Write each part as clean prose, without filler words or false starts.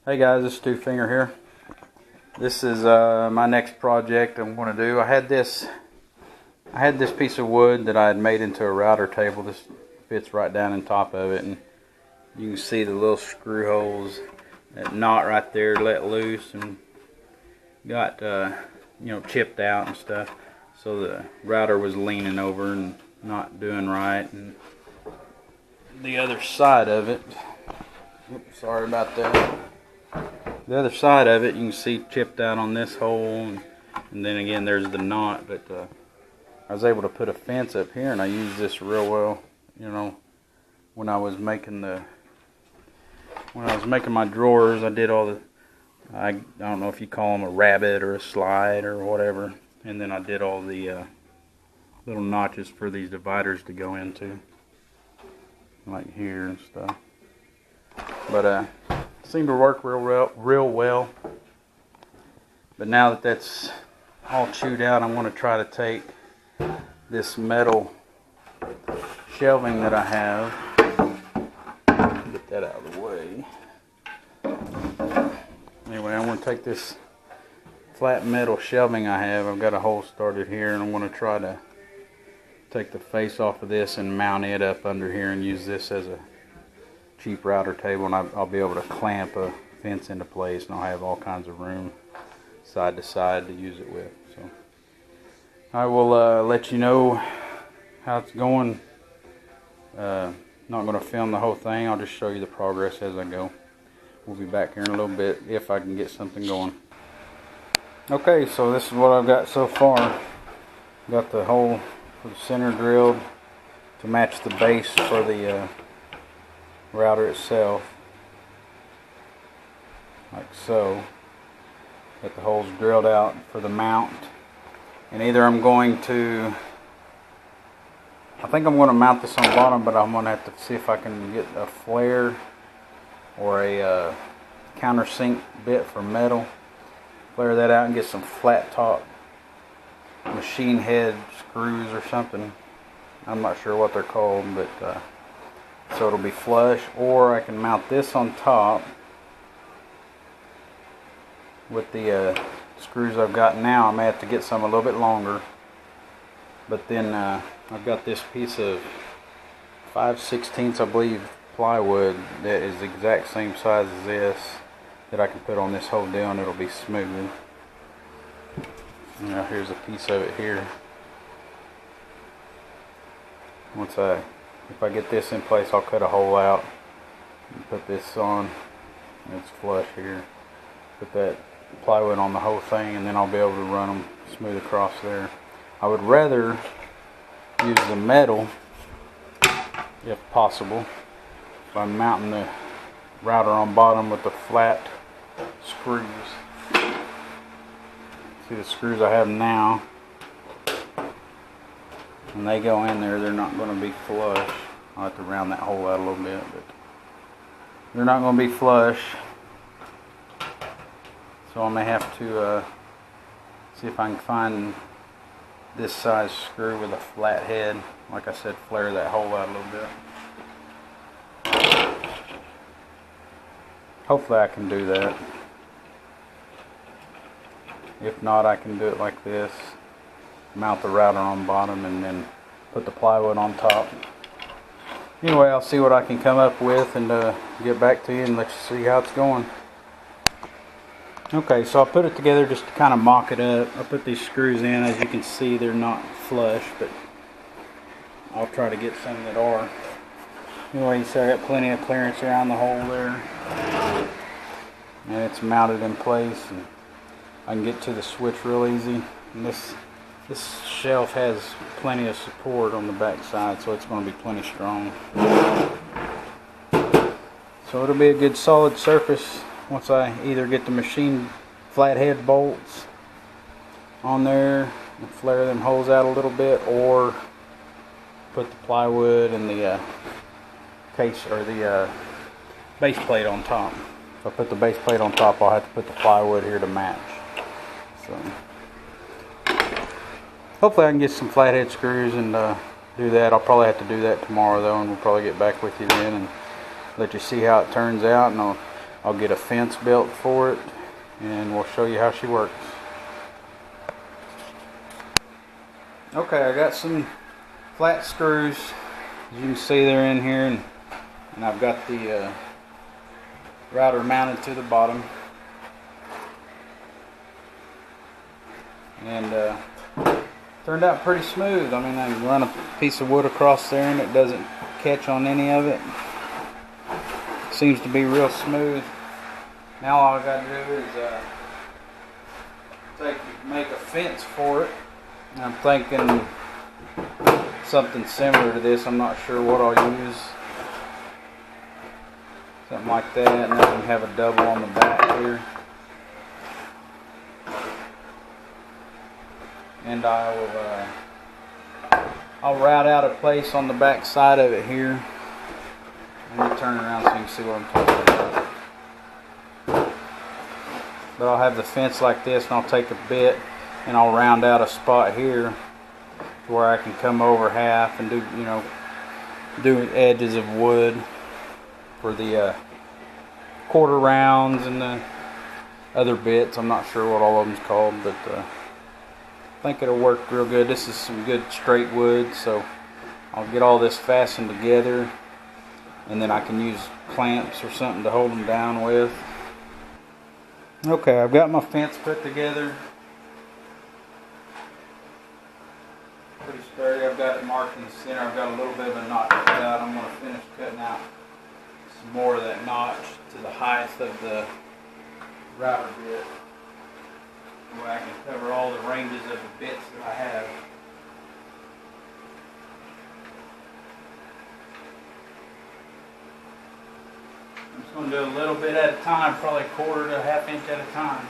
Hey guys, it's Stu Finger here. This is my next project I'm going to do. I had this piece of wood that I had made into a router table. This fits right down on top of it, and you can see the little screw holes, that knot right there let loose and got chipped out and stuff. So the router was leaning over and not doing right, and the other side of it, oops, sorry about that. The other side of it, you can see chipped out on this hole, and then again there's the knot. But I was able to put a fence up here, and I used this real well. When I was making my drawers, I did all the I don't know if you call them a rabbet or a slide or whatever, and then I did all the little notches for these dividers to go into, like here and stuff. But seemed to work real well. But now that that's all chewed out, I'm going to try to take this metal shelving that I have, get that out of the way. Anyway, I'm going to take this flat metal shelving I have. I've got a hole started here, and I'm going to try to take the face off of this and mount it up under here and use this as a cheap router table, and I'll be able to clamp a fence into place, and I'll have all kinds of room side to side to use it with. So I will let you know how it's going. Not going to film the whole thing. I'll just show you the progress as I go. We'll be back here in a little bit if I can get something going. Okay, so this is what I've got so far. Got the hole for the center drilled to match the base for the router itself, like so. Got the holes drilled out for the mount, and either I think I'm going to mount this on the bottom, but I'm going to have to see if I can get a flare or a countersink bit for metal, flare that out and get some flat top machine head screws or something. I'm not sure what they're called, but so it'll be flush, or I can mount this on top with the screws I've got now. I may have to get some a little bit longer, but then I've got this piece of 5/16 I believe plywood that is the exact same size as this that I can put on this whole deal, and it'll be smooth. Now here's a piece of it here. If I get this in place, I'll cut a hole out and put this on. It's flush here. Put that plywood on the whole thing, and then I'll be able to run them smooth across there. I would rather use the metal, if possible, by mounting the router on bottom with the flat screws. See the screws I have now, when they go in there, they're not going to be flush. I'll have to round that hole out a little bit, but they're not going to be flush. So I may have to see if I can find this size screw with a flat head. Like I said, flare that hole out a little bit. Hopefully I can do that. If not, I can do it like this. Mount the router on bottom and then put the plywood on top. Anyway, I'll see what I can come up with and get back to you and let you see how it's going. Okay, so I put it together just to kind of mock it up. I put these screws in. As you can see, they're not flush, but I'll try to get some that are. Anyway, you see I got plenty of clearance around the hole there, and it's mounted in place, and I can get to the switch real easy. And this shelf has plenty of support on the back side, so it's going to be plenty strong. So it'll be a good solid surface once I either get the machine flathead bolts on there and flare them holes out a little bit, or put the plywood and the case or the base plate on top. If I put the base plate on top, I'll have to put the plywood here to match. So hopefully I can get some flathead screws and do that. I'll probably have to do that tomorrow though, and we'll probably get back with you then and let you see how it turns out. And I'll get a fence built for it, and we'll show you how she works. Okay, I got some flat screws, as you can see they're in here, and I've got the router mounted to the bottom, and turned out pretty smooth. I mean, I can run a piece of wood across there and it doesn't catch on any of it. Seems to be real smooth. Now all I got to do is make a fence for it. And I'm thinking something similar to this. I'm not sure what I'll use. Something like that, and then I can have a double on the back here. And I'll route out a place on the back side of it here. Let me turn around so you can see what I'm talking about. But I'll have the fence like this, and I'll take a bit and I'll round out a spot here where I can come over half and do edges of wood for the quarter rounds and the other bits. I'm not sure what all of them's called, but I think it'll work real good. This is some good straight wood, so I'll get all this fastened together, and then I can use clamps or something to hold them down with. Okay, I've got my fence put together. Pretty sturdy. I've got it marked in the center. I've got a little bit of a notch cut out. I'm going to finish cutting out some more of that notch to the height of the router bit, where I can cover all the ranges of the bits that I have. I'm just going to do a little bit at a time, probably a quarter to a half inch at a time.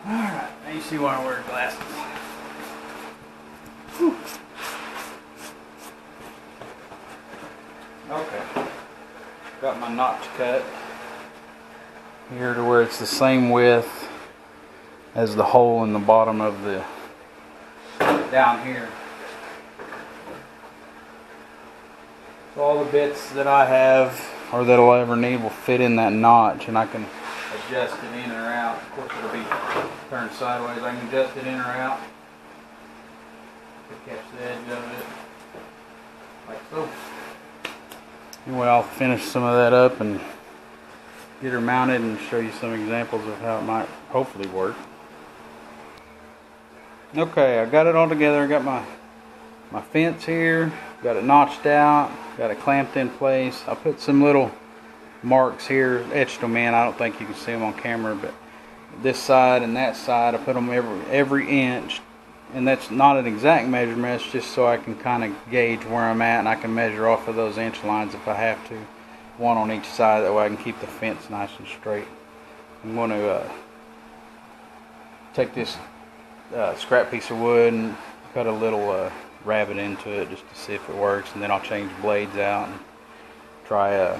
Alright, now you see why I wear glasses. Whew. Okay, got my notch cut here to where it's the same width as the hole in the bottom of the down here. So all the bits that I have or that I'll ever need will fit in that notch, and I can adjust it in or out. Of course, it'll be turned sideways. I can adjust it in or out to catch the edge of it, like so. Anyway, I'll finish some of that up and get her mounted and show you some examples of how it might hopefully work. Okay, I got it all together. I got my fence here, got it notched out, got it clamped in place. I put some little marks here, etched them in. I don't think you can see them on camera, but this side and that side, I put them every inch, and that's not an exact measurement. It's just so I can kind of gauge where I'm at, and I can measure off of those inch lines if I have to, one on each side. That way I can keep the fence nice and straight. I'm going to take this scrap piece of wood and cut a little rabbet into it just to see if it works, and then I'll change blades out and try a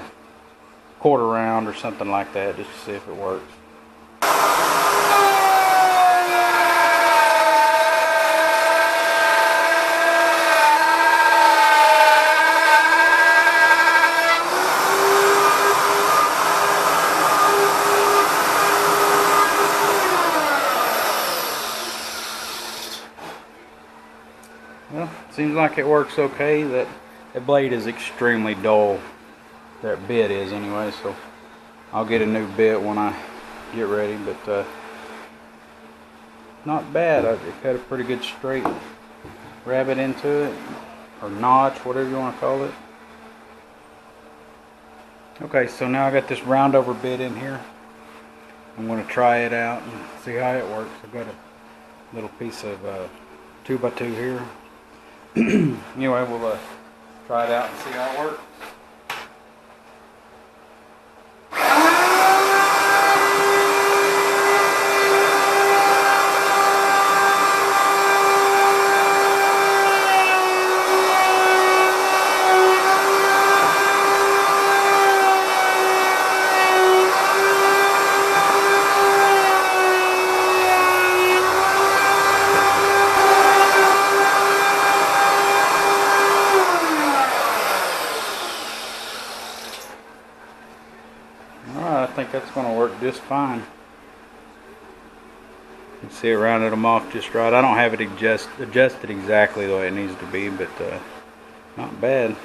quarter round or something like that just to see if it works. Well, seems like it works okay. That blade is extremely dull. That bit is anyway, so I'll get a new bit when I get ready, but not bad. It got a pretty good straight rabbet into it, or notch, whatever you want to call it. Okay, so now I got this round over bit in here. I'm going to try it out and see how it works. I've got a little piece of 2x2 here. Anyway, we'll try it out and see how it works. that's going to work just fine. You can see it rounded them off just right. I don't have it adjusted exactly the way it needs to be, but not bad.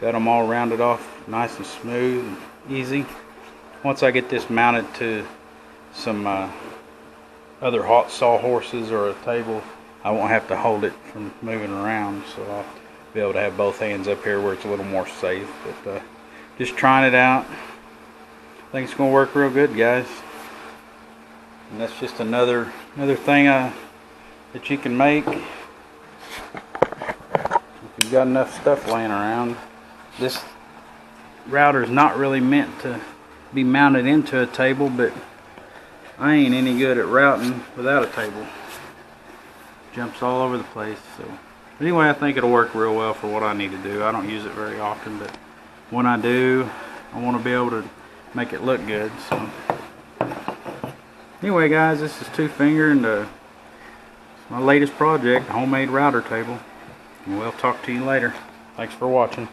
Got them all rounded off nice and smooth and easy. Once I get this mounted to some other hot sawhorses or a table, I won't have to hold it from moving around, so I'll be able to have both hands up here where it's a little more safe. But just trying it out. I think it's going to work real good, guys. And that's just another thing that you can make if you've got enough stuff laying around. This router is not really meant to be mounted into a table, but I ain't any good at routing without a table. Jumps all over the place. So anyway, I think it'll work real well for what I need to do. I don't use it very often, but when I do, I want to be able to make it look good. So anyway, guys, this is Two Finger, and it's my latest project, a homemade router table. And we'll talk to you later. Thanks for watching.